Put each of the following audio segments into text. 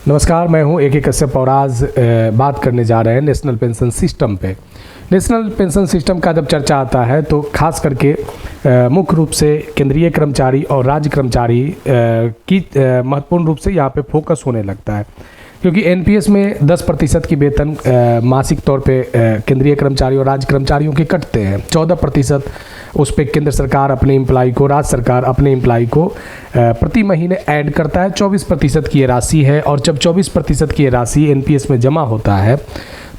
नमस्कार, मैं हूं AK कश्यप और आज बात करने जा रहे हैं नेशनल पेंशन सिस्टम पे। नेशनल पेंशन सिस्टम का जब चर्चा आता है तो खास करके मुख्य रूप से केंद्रीय कर्मचारी और राज्य कर्मचारी की महत्वपूर्ण रूप से यहाँ पे फोकस होने लगता है, क्योंकि NPS में 10% की वेतन मासिक तौर पे केंद्रीय कर्मचारी और राज्य कर्मचारियों के कटते हैं। 14% उस पर केंद्र सरकार अपने एम्प्लॉय को, राज्य सरकार अपने एम्प्लॉय को प्रति महीने ऐड करता है। 24% की ये राशि है और जब 24% की ये राशि NPS में जमा होता है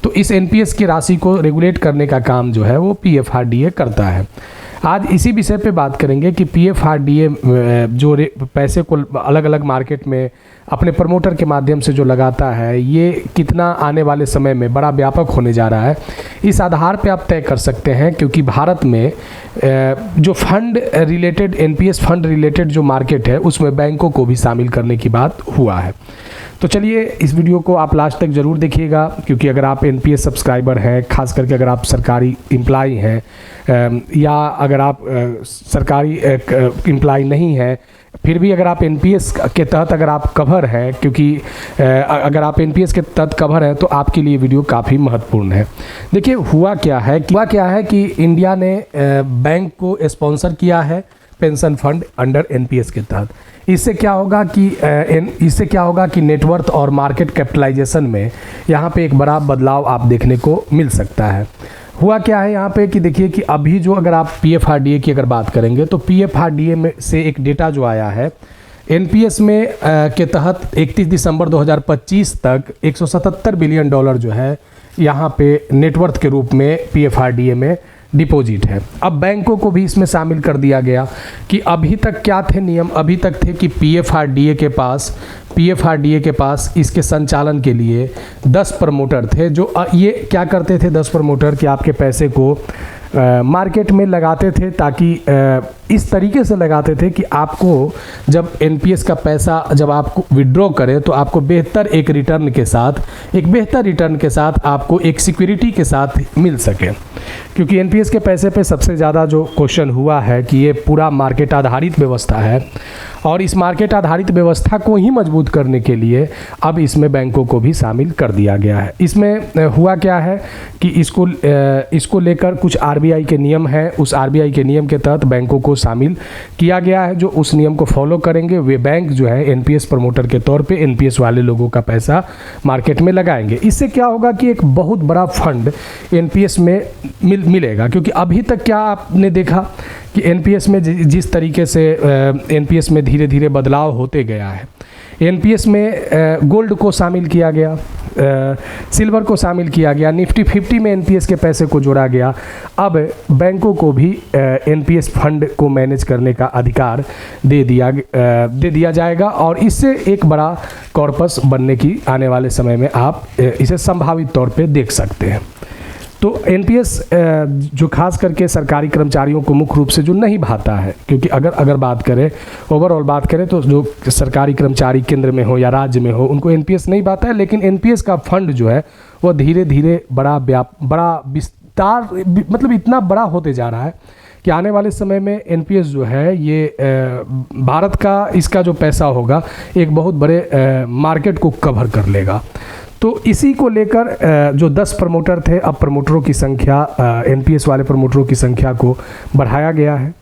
तो इस NPS की राशि को रेगुलेट करने का काम जो है वो PFRDA करता है। आज इसी विषय पे बात करेंगे कि PFRDA जो पैसे को अलग अलग मार्केट में अपने प्रमोटर के माध्यम से जो लगाता है, ये कितना आने वाले समय में बड़ा व्यापक होने जा रहा है, इस आधार पे आप तय कर सकते हैं। क्योंकि भारत में जो fund related NPS fund related जो मार्केट है उसमें बैंकों को भी शामिल करने की बात हुआ है। तो चलिए इस वीडियो को आप लास्ट तक ज़रूर देखिएगा, क्योंकि अगर आप NPS सब्सक्राइबर हैं, खास करके अगर आप सरकारी एम्प्लॉय हैं या अगर आप सरकारी एम्प्लॉय नहीं हैं, फिर भी अगर आप NPS के तहत अगर आप कवर हैं, क्योंकि अगर आप NPS के तहत कवर हैं तो आपके लिए वीडियो काफ़ी महत्वपूर्ण है। देखिए हुआ क्या है कि इंडिया ने बैंक को स्पॉन्सर किया है पेंशन फंड अंडर NPS के तहत। इससे क्या होगा कि नेटवर्थ और मार्केट कैपिटलाइजेशन में यहाँ पे एक बड़ा बदलाव आप देखने को मिल सकता है। हुआ क्या है यहाँ पे कि देखिए कि अभी जो अगर आप PFRDA की अगर बात करेंगे तो PFRDA में से एक डेटा जो आया है NPS में के तहत 31 दिसंबर 2025 तक $177 बिलियन जो है यहाँ पे नेटवर्थ के रूप में PFRDA में डिपॉजिट है। अब बैंकों को भी इसमें शामिल कर दिया गया कि अभी तक क्या थे नियम, अभी तक थे कि PFRDA के पास इसके संचालन के लिए 10 प्रमोटर थे, जो ये क्या करते थे 10 प्रमोटर कि आपके पैसे को मार्केट में लगाते थे, ताकि इस तरीके से लगाते थे कि आपको जब NPS का पैसा जब आपको विड्रॉ करें तो आपको बेहतर रिटर्न के साथ आपको एक सिक्योरिटी के साथ मिल सके। क्योंकि NPS के पैसे पे सबसे ज़्यादा जो क्वेश्चन हुआ है कि ये पूरा मार्केट आधारित व्यवस्था है और इस मार्केट आधारित व्यवस्था को ही मजबूत करने के लिए अब इसमें बैंकों को भी शामिल कर दिया गया है। इसमें हुआ क्या है कि इसको लेकर कुछ RBI के नियम हैं, उस RBI के नियम के तहत बैंकों को शामिल किया गया है। जो उस नियम को फॉलो करेंगे वे बैंक जो है NPS प्रमोटर के तौर पे NPS वाले लोगों का पैसा मार्केट में लगाएंगे। इससे क्या होगा कि एक बहुत बड़ा फंड NPS में मिलेगा। क्योंकि अभी तक क्या आपने देखा कि NPS में जिस तरीके से NPS में धीरे धीरे बदलाव होते गया है, NPS में गोल्ड को शामिल किया गया, सिल्वर को शामिल किया गया, निफ्टी 50 में NPS के पैसे को जोड़ा गया। अब बैंकों को भी NPS फंड को मैनेज करने का अधिकार दे दिया जाएगा और इससे एक बड़ा कॉर्पस बनने की आने वाले समय में आप इसे संभावित तौर पे देख सकते हैं। तो NPS जो खास करके सरकारी कर्मचारियों को मुख्य रूप से जो नहीं भाता है, क्योंकि अगर बात करें ओवरऑल बात करें तो जो सरकारी कर्मचारी केंद्र में हो या राज्य में हो उनको NPS नहीं भाता है, लेकिन NPS का फंड जो है वो धीरे धीरे बड़ा विस्तार मतलब इतना बड़ा होते जा रहा है कि आने वाले समय में NPS जो है ये भारत का इसका जो पैसा होगा एक बहुत बड़े मार्केट को कवर कर लेगा। तो इसी को लेकर जो 10 प्रमोटर थे, अब प्रमोटरों की संख्या NPS वाले प्रमोटरों की संख्या को बढ़ाया गया है।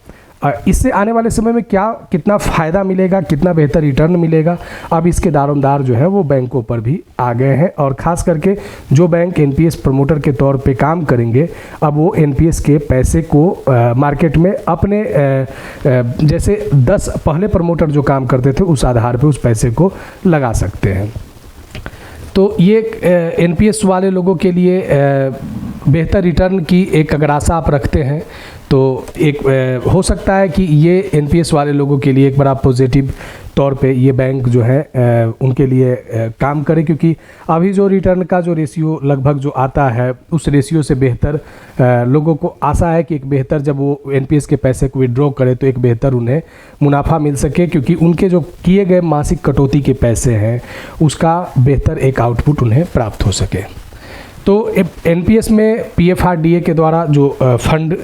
इससे आने वाले समय में कितना फ़ायदा मिलेगा, कितना बेहतर रिटर्न मिलेगा, अब इसके दारोमदार जो है वो बैंकों पर भी आ गए हैं। और ख़ास करके जो बैंक NPS प्रमोटर के तौर पे काम करेंगे अब वो NPS के पैसे को मार्केट में अपने जैसे 10 पहले प्रमोटर जो काम करते थे उस आधार पर उस पैसे को लगा सकते हैं। तो ये NPS वाले लोगों के लिए बेहतर रिटर्न की एक अगर आशा आप रखते हैं तो एक हो सकता है कि ये NPS वाले लोगों के लिए एक बड़ा पॉजिटिव तौर पे ये बैंक जो है उनके लिए काम करे। क्योंकि अभी जो रिटर्न का जो रेशियो लगभग जो आता है उस रेशियो से बेहतर लोगों को आशा है कि एक बेहतर जब वो NPS के पैसे को विड्रॉ करे तो एक बेहतर उन्हें मुनाफा मिल सके, क्योंकि उनके जो किए गए मासिक कटौती के पैसे हैं उसका बेहतर एक आउटपुट उन्हें प्राप्त हो सके। तो NPS में PFRDA के द्वारा जो फंड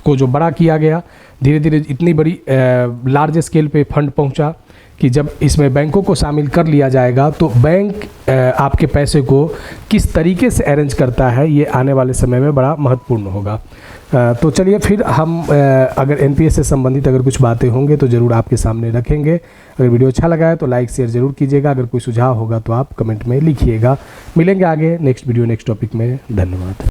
को जो बड़ा किया गया, धीरे धीरे इतनी बड़ी लार्ज स्केल पे फंड पहुंचा कि जब इसमें बैंकों को शामिल कर लिया जाएगा तो बैंक आपके पैसे को किस तरीके से अरेंज करता है, ये आने वाले समय में बड़ा महत्वपूर्ण होगा। तो चलिए फिर हम अगर एनपीएस से संबंधित अगर कुछ बातें होंगे तो ज़रूर आपके सामने रखेंगे। अगर वीडियो अच्छा लगा है तो लाइक शेयर ज़रूर कीजिएगा। अगर कोई सुझाव होगा तो आप कमेंट में लिखिएगा। मिलेंगे आगे नेक्स्ट वीडियो नेक्स्ट टॉपिक में। धन्यवाद।